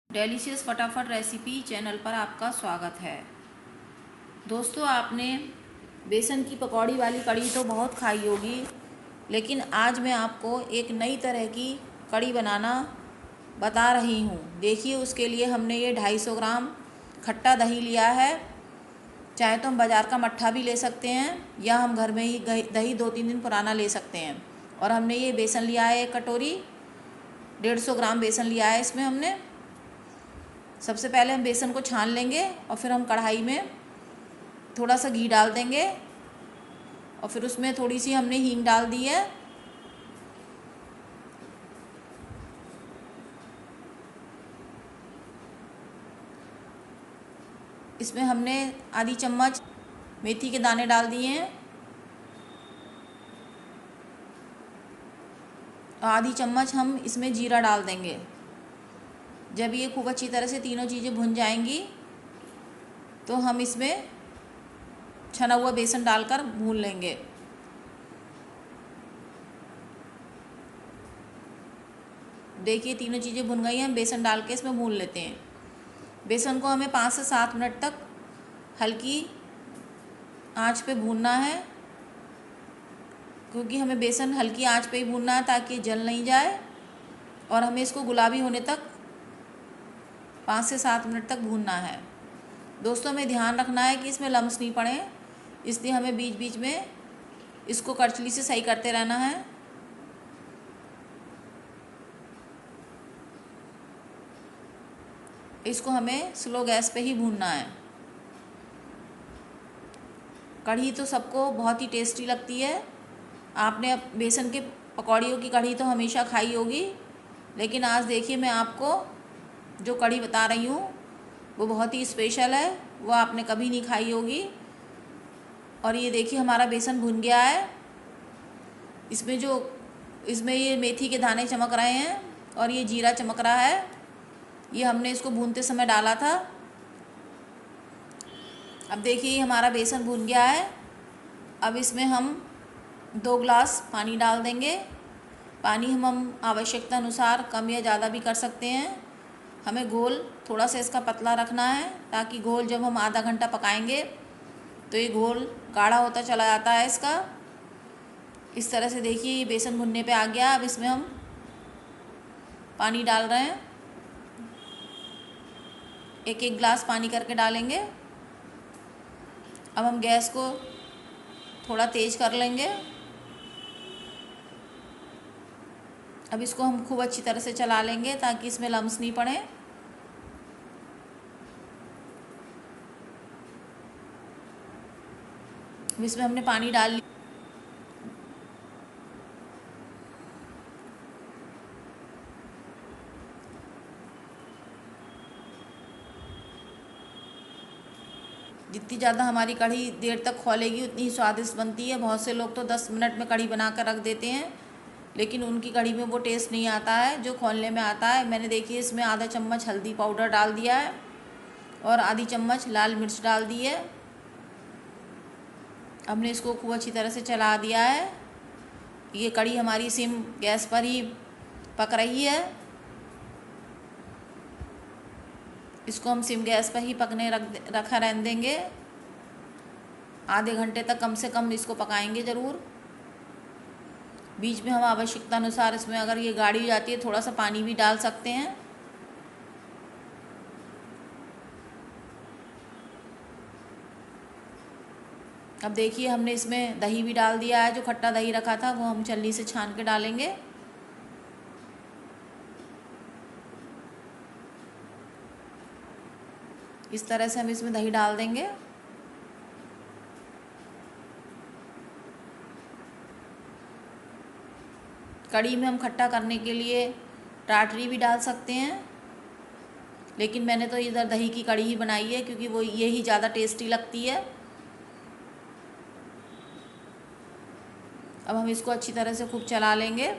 Delicious फटाफट recipe channel पर आपका स्वागत है। दोस्तों, आपने बेसन की पकौड़ी वाली कढ़ी तो बहुत खाई होगी, लेकिन आज मैं आपको एक नई तरह की कढ़ी बनाना बता रही हूँ। देखिए, उसके लिए हमने ये 250 ग्राम खट्टा दही लिया है। चाहे तो हम बाज़ार का मट्ठा भी ले सकते हैं या हम घर में ही दही 2-3 दिन पुराना ले सकते हैं। और हमने ये बेसन लिया है, 1 कटोरी 150 ग्राम बेसन लिया है। इसमें हमने सबसे पहले हम बेसन को छान लेंगे और फिर हम कढ़ाई में थोड़ा सा घी डाल देंगे और फिर उसमें थोड़ी सी हमने हींग डाल दी है। इसमें हमने आधी चम्मच मेथी के दाने डाल दिए हैं और आधी चम्मच हम इसमें जीरा डाल देंगे। जब ये खूब अच्छी तरह से तीनों चीज़ें भुन जाएंगी तो हम इसमें छना हुआ बेसन डालकर भून लेंगे। देखिए, तीनों चीज़ें भुन गई हैं। हम बेसन डाल के इसमें भून लेते हैं। बेसन को हमें 5 से 7 मिनट तक हल्की आंच पे भूनना है, क्योंकि हमें बेसन हल्की आंच पे ही भूनना है ताकि जल नहीं जाए। और हमें इसको गुलाबी होने तक 5 से 7 मिनट तक भूनना है। दोस्तों, हमें ध्यान रखना है कि इसमें लम्स नहीं पड़े, इसलिए हमें बीच बीच में इसको करछली से सही करते रहना है। इसको हमें स्लो गैस पे ही भूनना है। कढ़ी तो सबको बहुत ही टेस्टी लगती है। आपने बेसन के पकौड़ियों की कढ़ी तो हमेशा खाई होगी, लेकिन आज देखिए, मैं आपको जो कढ़ी बता रही हूँ वो बहुत ही स्पेशल है। वो आपने कभी नहीं खाई होगी। और ये देखिए, हमारा बेसन भुन गया है। इसमें ये मेथी के दाने चमक रहे हैं और ये जीरा चमक रहा है। ये हमने इसको भूनते समय डाला था। अब देखिए, हमारा बेसन भुन गया है। अब इसमें हम 2 गिलास पानी डाल देंगे। पानी हम आवश्यकता अनुसार कम या ज़्यादा भी कर सकते हैं। हमें घोल थोड़ा सा इसका पतला रखना है, ताकि घोल जब हम आधा घंटा पकाएंगे तो ये घोल गाढ़ा होता चला जाता है इसका। इस तरह से देखिए, ये बेसन भुनने पे आ गया। अब इसमें हम पानी डाल रहे हैं, 1-1 गिलास पानी करके डालेंगे। अब हम गैस को थोड़ा तेज़ कर लेंगे। अब इसको हम खूब अच्छी तरह से चला लेंगे ताकि इसमें लम्स नहीं पड़े। इसमें हमने पानी डाल लिया। जितनी ज़्यादा हमारी कढ़ी देर तक खौलेगी उतनी ही स्वादिष्ट बनती है। बहुत से लोग तो 10 मिनट में कढ़ी बना कर रख देते हैं, लेकिन उनकी कढ़ी में वो टेस्ट नहीं आता है जो खौलने में आता है। मैंने देखिए, इसमें आधा चम्मच हल्दी पाउडर डाल दिया है और आधी चम्मच लाल मिर्च डाल दी है। हमने इसको खूब अच्छी तरह से चला दिया है। ये कढ़ी हमारी सिम गैस पर ही पक रही है। इसको हम सिम गैस पर ही पकने रखा रहने देंगे। आधे घंटे तक कम से कम इसको पकाएंगे ज़रूर। बीच में हम आवश्यकता अनुसार इसमें अगर ये गाढ़ी जाती है थोड़ा सा पानी भी डाल सकते हैं। अब देखिए, हमने इसमें दही भी डाल दिया है। जो खट्टा दही रखा था वो हम छलनी से छान के डालेंगे। इस तरह से हम इसमें दही डाल देंगे। कढ़ी में हम खट्टा करने के लिए टाटरी भी डाल सकते हैं, लेकिन मैंने तो इधर दही की कढ़ी ही बनाई है क्योंकि वो यही ज़्यादा टेस्टी लगती है। अब हम इसको अच्छी तरह से खूब चला लेंगे।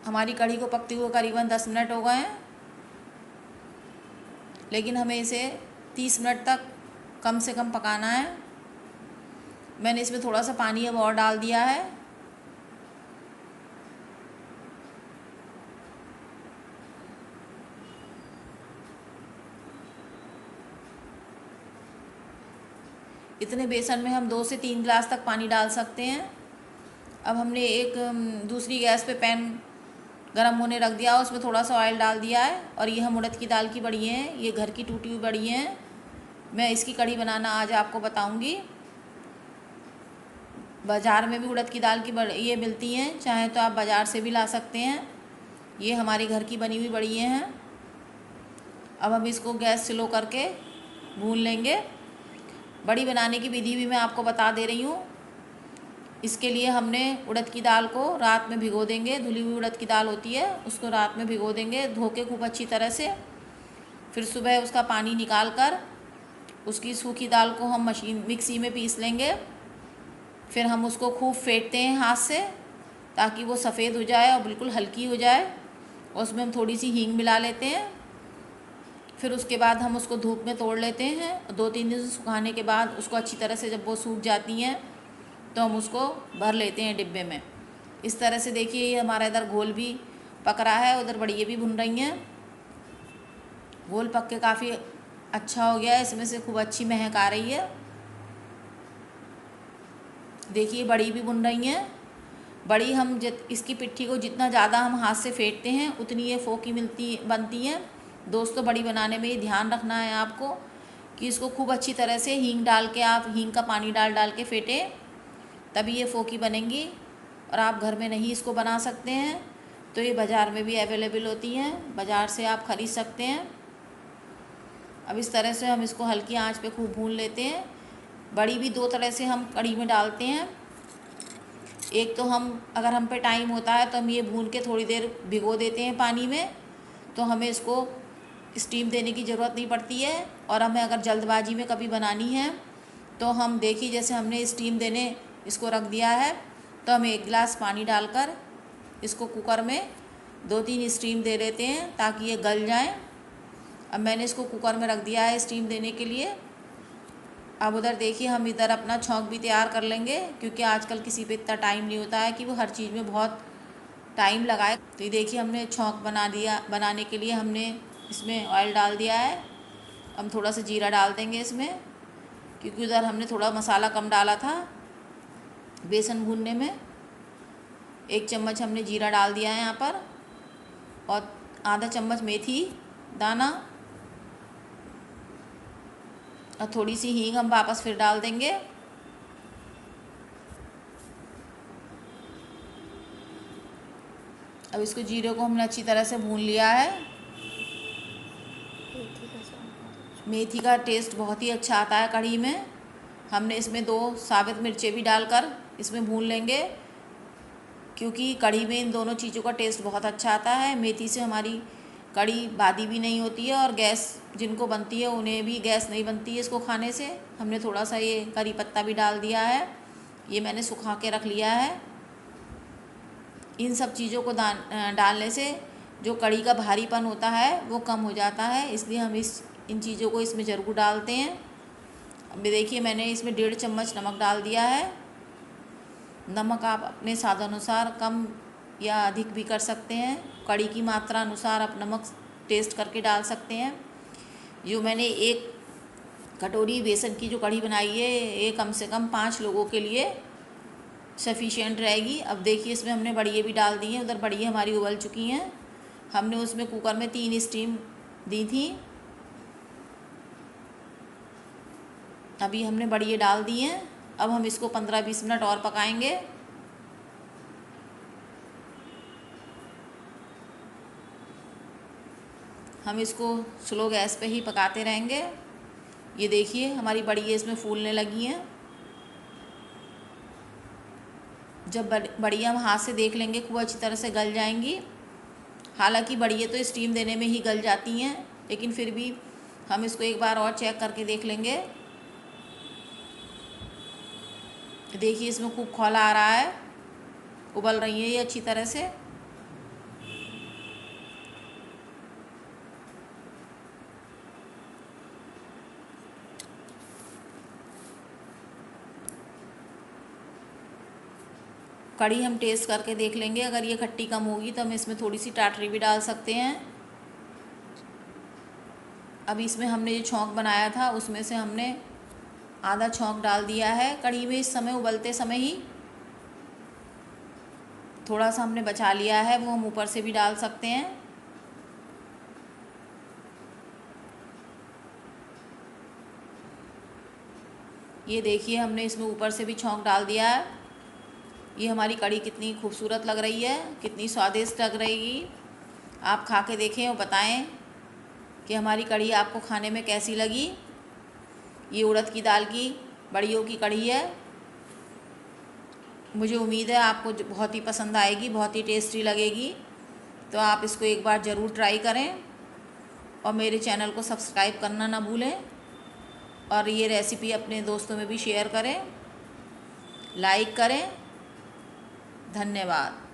हमारी कढ़ी को पकते हुए करीबन 10 मिनट हो गए हैं, लेकिन हमें इसे 30 मिनट तक कम से कम पकाना है। मैंने इसमें थोड़ा सा पानी अब और डाल दिया है। इतने बेसन में हम 2 से 3 गिलास तक पानी डाल सकते हैं। अब हमने एक दूसरी गैस पे पैन गरम होने रख दिया, उसमें थोड़ा सा ऑयल डाल दिया है। और ये हम उड़द की दाल की बड़ी हैं, ये घर की टूटी हुई बड़ी हैं। मैं इसकी कढ़ी बनाना आज आपको बताऊंगी। बाज़ार में भी उड़द की दाल की बड़ी ये मिलती हैं, चाहे तो आप बाज़ार से भी ला सकते हैं। ये हमारी घर की बनी हुई बड़ी हैं। अब हम इसको गैस स्लो करके भून लेंगे। बड़ी बनाने की विधि भी मैं आपको बता दे रही हूँ। इसके लिए हमने उड़द की दाल को रात में भिगो देंगे। धुली हुई उड़द की दाल होती है, उसको रात में भिगो देंगे, धो के खूब अच्छी तरह से। फिर सुबह उसका पानी निकाल कर उसकी सूखी दाल को हम मिक्सी में पीस लेंगे। फिर हम उसको खूब फेंटते हैं हाथ से, ताकि वो सफ़ेद हो जाए और बिल्कुल हल्की हो जाए। और उसमें हम थोड़ी सी हींग मिला लेते हैं। फिर उसके बाद हम उसको धूप में तोड़ लेते हैं। 2-3 दिन सुखाने के बाद उसको अच्छी तरह से जब वो सूख जाती हैं तो हम उसको भर लेते हैं डिब्बे में। इस तरह से देखिए, ये हमारा इधर घोल भी पक रहा है, उधर बड़ियाँ भी भुन रही हैं। घोल पक के काफ़ी अच्छा हो गया है, इसमें से खूब अच्छी महक आ रही है। देखिए बड़ी भी भुन रही हैं। बड़ी हम इसकी पिट्ठी को जितना ज़्यादा हम हाथ से फेंटते हैं उतनी ये फोकी बनती हैं। दोस्तों, बड़ी बनाने में ये ध्यान रखना है आपको कि इसको खूब अच्छी तरह से हींग डाल के, आप हींग का पानी डाल डाल के फेंटें, तभी ये फोकी बनेंगी। और आप घर में नहीं इसको बना सकते हैं तो ये बाज़ार में भी अवेलेबल होती हैं, बाज़ार से आप ख़रीद सकते हैं। अब इस तरह से हम इसको हल्की आंच पे खूब भून लेते हैं। बड़ी भी 2 तरह से हम कढ़ी में डालते हैं। एक तो अगर हम पे टाइम होता है तो हम ये भून के थोड़ी देर भिगो देते हैं पानी में, तो हमें इसको स्टीम देने की ज़रूरत नहीं पड़ती है। और हमें अगर जल्दबाजी में कभी बनानी है तो हम देखिए, जैसे हमने स्टीम देने इसको रख दिया है, तो हम 1 गिलास पानी डालकर इसको कुकर में 2-3 स्टीम दे लेते हैं ताकि ये गल जाए। अब मैंने इसको कुकर में रख दिया है स्टीम देने के लिए। अब उधर देखिए, हम इधर अपना छौंक भी तैयार कर लेंगे, क्योंकि आजकल किसी पे इतना टाइम नहीं होता है कि वो हर चीज़ में बहुत टाइम लगाए। तो ये देखिए, हमने छौंक बनाने के लिए हमने इसमें ऑयल डाल दिया है। हम थोड़ा सा जीरा डाल देंगे इसमें, क्योंकि उधर हमने थोड़ा मसाला कम डाला था बेसन भूनने में। 1 चम्मच हमने जीरा डाल दिया है यहाँ पर, और आधा चम्मच मेथी दाना, और थोड़ी सी हींग हम वापस फिर डाल देंगे। अब इसको जीरे को हमने अच्छी तरह से भून लिया है। मेथी का टेस्ट बहुत ही अच्छा आता है कढ़ी में। हमने इसमें 2 साबित मिर्चें भी डालकर इसमें भून लेंगे, क्योंकि कढ़ी में इन दोनों चीज़ों का टेस्ट बहुत अच्छा आता है। मेथी से हमारी कढ़ी बादी भी नहीं होती है, और गैस जिनको बनती है उन्हें भी गैस नहीं बनती है इसको खाने से। हमने थोड़ा सा ये करी पत्ता भी डाल दिया है, ये मैंने सुखा के रख लिया है। इन सब चीज़ों को डालने से जो कढ़ी का भारीपन होता है वो कम हो जाता है, इसलिए हम इन चीज़ों को इसमें ज़रूर डालते हैं। अब देखिए, मैंने इसमें 1.5 चम्मच नमक डाल दिया है। नमक आप अपने स्वादानुसार कम या अधिक भी कर सकते हैं। कढ़ी की मात्रा अनुसार आप नमक टेस्ट करके डाल सकते हैं। जो मैंने 1 कटोरी बेसन की जो कढ़ी बनाई है, ये कम से कम 5 लोगों के लिए सफिशिएंट रहेगी। अब देखिए, इसमें हमने बड़ियाँ भी डाल दी हैं। उधर बड़ियाँ हमारी उबल चुकी हैं। हमने उसमें कुकर में 3 स्टीम दी थी। अभी हमने बड़ियाँ डाल दी हैं। अब हम इसको 15-20 मिनट और पकाएंगे। हम इसको स्लो गैस पे ही पकाते रहेंगे। ये देखिए, हमारी बड़ियाँ इसमें फूलने लगी हैं। जब बड़ियाँ हम हाथ से देख लेंगे खूब अच्छी तरह से गल जाएंगी। हालांकि बड़ियाँ तो स्टीम देने में ही गल जाती हैं, लेकिन फिर भी हम इसको एक बार और चेक करके देख लेंगे। देखिए, इसमें खूब खौला आ रहा है, उबल रही है ये अच्छी तरह से। कड़ी हम टेस्ट करके देख लेंगे। अगर ये खट्टी कम होगी तो हम इसमें थोड़ी सी टाटरी भी डाल सकते हैं। अभी इसमें हमने जो छौंक बनाया था उसमें से हमने आधा छौंक डाल दिया है कड़ी में। इस समय उबलते समय ही थोड़ा सा हमने बचा लिया है, वो हम ऊपर से भी डाल सकते हैं। ये देखिए हमने इसमें ऊपर से भी छौंक डाल दिया है। ये हमारी कड़ी कितनी खूबसूरत लग रही है, कितनी स्वादिष्ट लग रही। आप खा के देखें और बताएं कि हमारी कड़ी आपको खाने में कैसी लगी। ये उड़द की दाल की बड़ियों की कड़ी है। मुझे उम्मीद है आपको बहुत ही पसंद आएगी, बहुत ही टेस्टी लगेगी। तो आप इसको एक बार ज़रूर ट्राई करें और मेरे चैनल को सब्सक्राइब करना ना भूलें। और ये रेसिपी अपने दोस्तों में भी शेयर करें, लाइक करें। धन्यवाद।